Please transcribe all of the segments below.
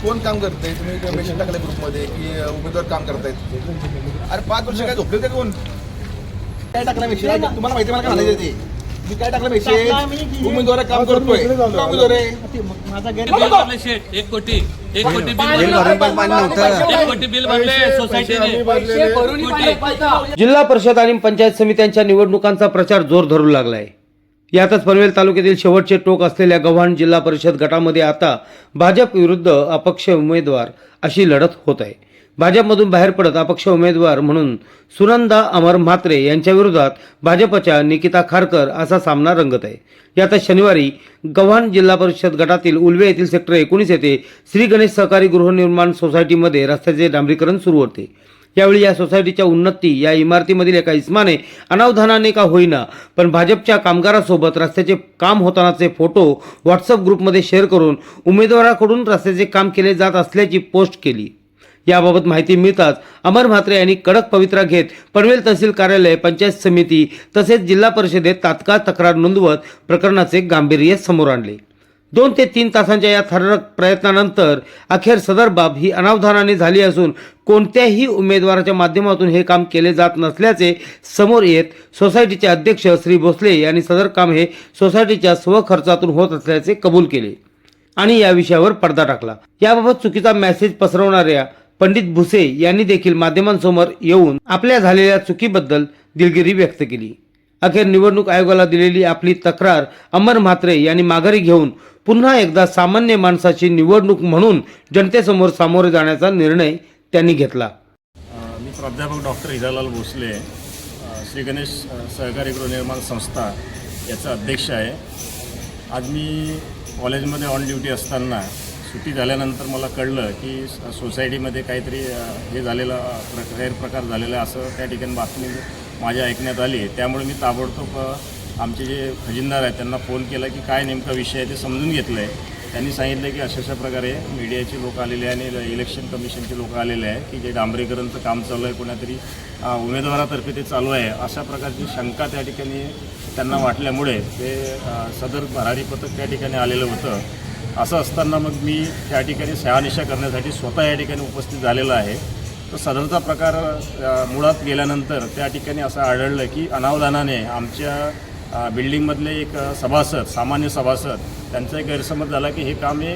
कोण काम करतंय? तुम्ही मेसेज टाकलाय ग्रुपमध्ये की उमेदवार काम करतायत. अरे 5 वर्ष काय झोपले का कोण? काय टाकला मेसेज? तुम्हाला माहिती मला काय म्हणायचं ते? मी काय टाकलं मेसेज? उमेदवार काम करतोय. उमेदवार आहे माझा बिल भरले शेठ 1 कोटी बिल भरले सोसायटीने. जिल्हा परिषद आणि पंचायत समित्यांच्या निवडणुकांचा प्रचार जोर धरू लागला आहे. यातच पनवेल तालुक्यातील शेवटचे टोक असलेल्या गव्हाण जिल्हा परिषद गटामध्ये आता भाजप विरुद्ध अपक्ष उमेदवार अशी लढत होत आहे. भाजपमधून बाहेर पडत अपक्ष उमेदवार म्हणून सुनंदा अमर म्हात्रे यांच्या विरोधात भाजपच्या निकिता खारकर असा सामना रंगत आहे. यातच शनिवारी गव्हाण जिल्हा परिषद गटातील उल्वे येथील सेक्टर 19 येथे श्री गणेश सहकारी गृहनिर्माण सोसायटीमध्ये रस्त्याचे डांबरीकरण सुरू होते. यावेळी या सोसायटीच्या उन्नती या इमारतीमधील एका इस्माने अनावधानाने का होईना पण भाजपच्या कामगारासोबत रस्त्याचे काम होतानाचे फोटो व्हॉट्सअप ग्रुपमध्ये शेअर करून उमेदवाराकडून रस्त्याचे काम केले जात असल्याची पोस्ट केली. याबाबत माहिती मिळताच अमर म्हात्रे यांनी कडक पवित्रा घेत पनवेल तहसील कार्यालय, पंचायत समिती तसेच जिल्हा परिषदेत तात्काळ तक्रार नोंदवत प्रकरणाचे गांभीर्य समोर आणले. 2 ते 3 तासांच्या या थरारक प्रयत्नानंतर अखेर सदर बाब ही अनावधानाने झाली असून कोणत्याही उमेदवाराच्या माध्यमातून हे काम केले जात नसल्याचे समोर येत सोसायटीचे अध्यक्ष श्री भोसले यांनी सदर काम हे सोसायटीच्या स्वखर्चातून होत असल्याचे कबूल केले आणि या विषयावर पडदा टाकला. याबाबत चुकीचा मेसेज पसरवणाऱ्या पंडित भुसे यांनी देखील माध्यमांसमोर येऊन आपल्या झालेल्या चुकीबद्दल दिलगिरी व्यक्त केली. अखेर निवडणूक आयोगाला दिलेली आपली तक्रार अमर म्हात्रे यांनी माघारी घेऊन पुन्हा एकदा सामान्य माणसाची निवडणूक म्हणून जनतेसमोर सामोरे जाण्याचा निर्णय त्यांनी घेतला. मी प्राध्यापक डॉक्टर हिरालाल भोसले, श्री गणेश सहकारी गृहनिर्माण संस्था याचा अध्यक्ष आहे. आज मी कॉलेजमध्ये ऑन ड्युटी असताना सुट्टी झाल्यानंतर मला कळलं की सोसायटीमध्ये काहीतरी हे झालेला गैरप्रकार झालेला असं त्या ठिकाणी बातमी माझ्या ऐकण्यात आली. त्यामुळे मी ताबडतोब आमचे जे खजिनदार आहेत त्यांना फोन केला की काय नेमका विषय आहे ते समजून घेतलं आहे. त्यांनी सांगितलं की अशा प्रकारे मीडियाचे लोक आलेले आहे आणि इलेक्शन कमिशनचे लोक आलेले आहे की जे डांबरीकरणचं काम चालू आहे, कोणातरी उमेदवारातर्फे ते चालू आहे अशा प्रकारची शंका त्या ठिकाणी त्यांना वाटल्यामुळे ते सदर भरारी पथक त्या ठिकाणी आलेलं होतं. असं असताना मग मी त्या ठिकाणी शहानिशा करण्यासाठी स्वतः या ठिकाणी उपस्थित झालेला आहे. तर सदरचा प्रकार मुळात गेल्यानंतर त्या ठिकाणी असं आढळलं की अनावधानाने आमच्या बिल्डिंगमधले एक सभासद, सामान्य सभासद, त्यांचा एक गैरसमज झाला की हे काम हे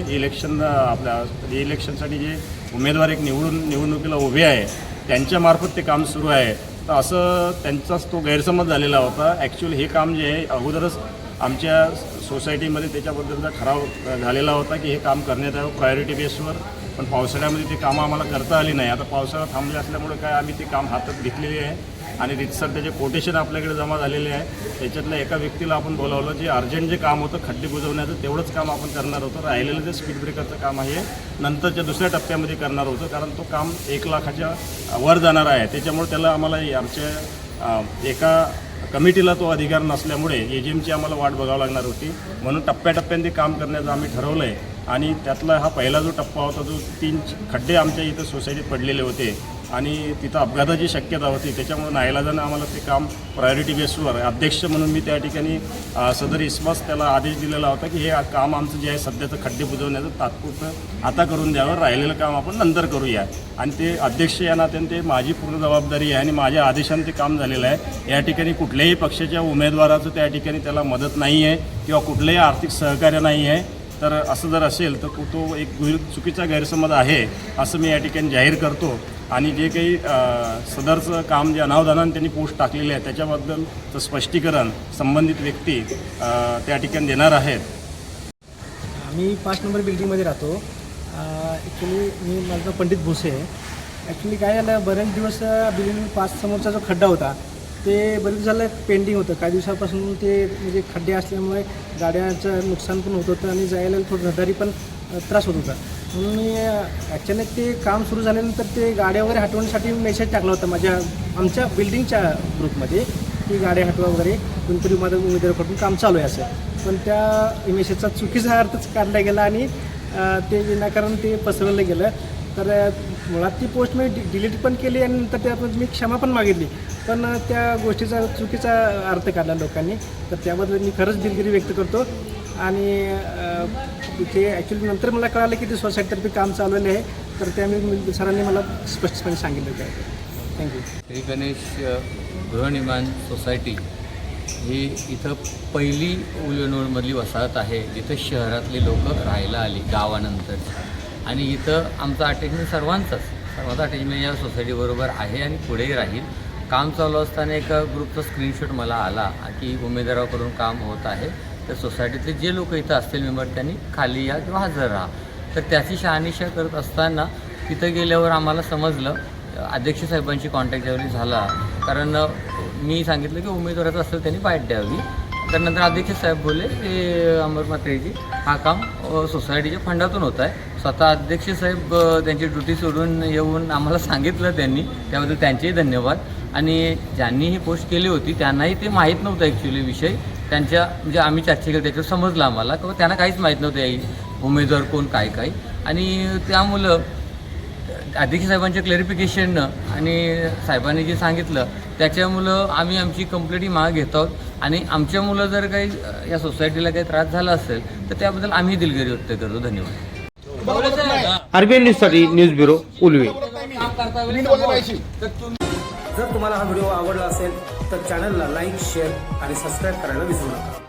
आपल्या इलेक्शनसाठी जे उमेदवार एक निवडणुकीला उभे आहे त्यांच्यामार्फत ते काम सुरू आहे. तर असं त्यांचाच तो गैरसमज झालेला होता. ॲक्च्युअली हे काम जे आहे अगोदरच आमच्या सोसायटीमध्ये त्याच्याबद्दलचा ठराव झालेला होता की हे काम करण्यात यावं प्रायोरिटी बेसवर. पण पावसाळ्यामध्ये ते कामं आम्हाला करता आली नाही. आता पावसाळा थांबले असल्यामुळे काय आम्ही ते काम हातात घेतलेले आहे आणि रितसर त्याचे कोटेशन आपल्याकडे जमा झालेले आहे. त्याच्यातल्या एका व्यक्तीला आपण बोलावलं, जे अर्जंट जे काम होतं खड्डे बुजवण्याचं तेवढंच काम आपण करणार होतं. राहिलेलं जे स्पीड ब्रेकरचं काम आहे नंतरच्या दुसऱ्या टप्प्यामध्ये करणार होतं, कारण तो काम 1 लाखाच्या वर जाणार आहे. त्याच्यामुळे त्याला आम्हाला आमच्या एका कमिटीला तो अधिकार नसल्यामुळे एजीएमची आम्हाला वाट बघावं लागणार होती. म्हणून टप्प्याटप्प्याने ते काम करण्याचं आम्ही ठरवलं आहे. आणि त्यातला हा पहिला जो टप्पा होता, जो 3 खड्डे आमच्या इथं सोसायटीत पडलेले होते आणि तिथं अपघाताची शक्यता होती, त्याच्यामुळे नाईलाजानं आम्हाला ते काम प्रायोरिटी बेसवर अध्यक्ष म्हणून मी त्या ठिकाणी सदर इस्मास त्याला आदेश दिलेला होता की हे काम आमचं जे आहे सध्याचं खड्डे बुजवण्याचं तात्पुरतं आता करून द्यावं, राहिलेलं काम आपण नंतर करूया. आणि ते अध्यक्ष या नात्याने ते माझी पूर्ण जबाबदारी आहे आणि माझ्या आदेशाने ते काम झालेलं आहे. या ठिकाणी कुठल्याही पक्षाच्या उमेदवाराचं त्या ठिकाणी त्याला मदत नाही आहे किंवा कुठलंही आर्थिक सहकार्य नाही आहे. तर असं जर असेल तर तो एक चुकीचा गैरसमज आहे असं मी या ठिकाणी जाहीर करतो. आणि जे काही सदरचं काम जे अनावधानाने त्यांनी पोस्ट टाकलेले आहे त्याच्याबद्दलचं स्पष्टीकरण संबंधित व्यक्ती त्या ठिकाणी देणार आहेत. आम्ही 5 नंबर बिल्डिंगमध्ये राहतो. ॲक्च्युली माझं पंडित भुसे आहे. ॲक्च्युली काय झालं, बरेच दिवस बिल्डिंग 5 समोरचा जो खड्डा होता ते बरेच झालं पेंडिंग होतं. काही दिवसापासून ते म्हणजे खड्डे असल्यामुळे गाड्यांचं नुकसान पण होत होतं आणि जायला थोडं रहदारी पण त्रास होत होता. म्हणून मी अचानक ते काम सुरू झाल्यानंतर ते गाड्या वगैरे हटवण्यासाठी मेसेज टाकला होता आमच्या बिल्डिंगच्या ग्रुपमध्ये की गाड्या हटवा वगैरे, कोणतरी माझं उमेदवाराकडून काम चालू आहे असं. पण त्या मेसेजचा चुकीचा अर्थच काढला गेला आणि ते विनाकारण ते पसरवलं गेलं. तर मुळात ती पोस्ट मी डिलीट पण केली आणि नंतर त्यातून मी क्षमा पण मागितली. पण त्या गोष्टीचा चुकीचा अर्थ काढला लोकांनी. तर त्याबद्दल मी खरंच दिलगिरी व्यक्त करतो. आणि ते ॲक्च्युली नंतर मला कळालं की ते सोसायटीतर्फे काम चालवले आहे, तर ते आम्ही सरांनी मला स्पष्टपणे सांगितलं काय थँक्यू. श्री गणेश गृहनिर्माण सोसायटी ही इथं पहिली उल्लेनूरमधली वसाहत आहे जिथं शहरातली लोक राहायला आली गावानंतर. आणि इथं आमचं अटॅचमेंट सर्वांचं अटॅचमेंट या सोसायटीबरोबर आहे आणि पुढेही राहील. काम चालू असताना एका ग्रुपचा स्क्रीनशॉट मला आला की उमेदवाराकडून काम होत आहे, तर सोसायटीतले जे लोक इथं असतील मेंबर त्यांनी खाली या किंवा हजर राहा. तर त्याची शहानिशा करत असताना तिथं गेल्यावर आम्हाला समजलं, अध्यक्ष साहेबांशी कॉन्टॅक्ट ज्यावेळी झाला, कारण मी सांगितलं की उमेदवाराचं असेल त्यांनी बाईट द्यावी. तर नंतर अध्यक्ष साहेब बोलले की अमर म्हात्रेजी हा काम सोसायटीच्या फंडातून होत आहे. स्वतः अध्यक्ष साहेब त्यांची ड्युटी सोडून येऊन आम्हाला सांगितलं त्यांनी, त्याबद्दल त्यांचेही धन्यवाद. आणि ज्यांनी ही पोस्ट केली होती त्यांनाही ते माहीत नव्हतं ॲक्च्युली विषय त्यांच्या, म्हणजे आम्ही चर्चा केली त्याच्यावर समजलं आम्हाला किंवा त्यांना काहीच माहीत नव्हतं उमेदवार कोण काय. आणि त्यामुळं अध्यक्ष साहेबांच्या क्लॅरिफिकेशननं आणि साहेबांनी जे सांगितलं त्याच्यामुळं आम्ही आमची कंप्लेंट ही मागे घेत आहोत. आणि आमच्या मुलं जर काही या सोसायटीला काही त्रास झाला असेल तर त्याबद्दल आम्ही दिलगिरी व्यक्त करतो. धन्यवाद. आरबीएन न्यूजसाठी न्यूज ब्युरो उलवे. नीट बोलले पाहिजे. जर तुम्हाला हा व्हिडिओ आवडला असेल तर चॅनलला लाईक, शेअर आणि सबस्क्राईब करायला विसरू नका.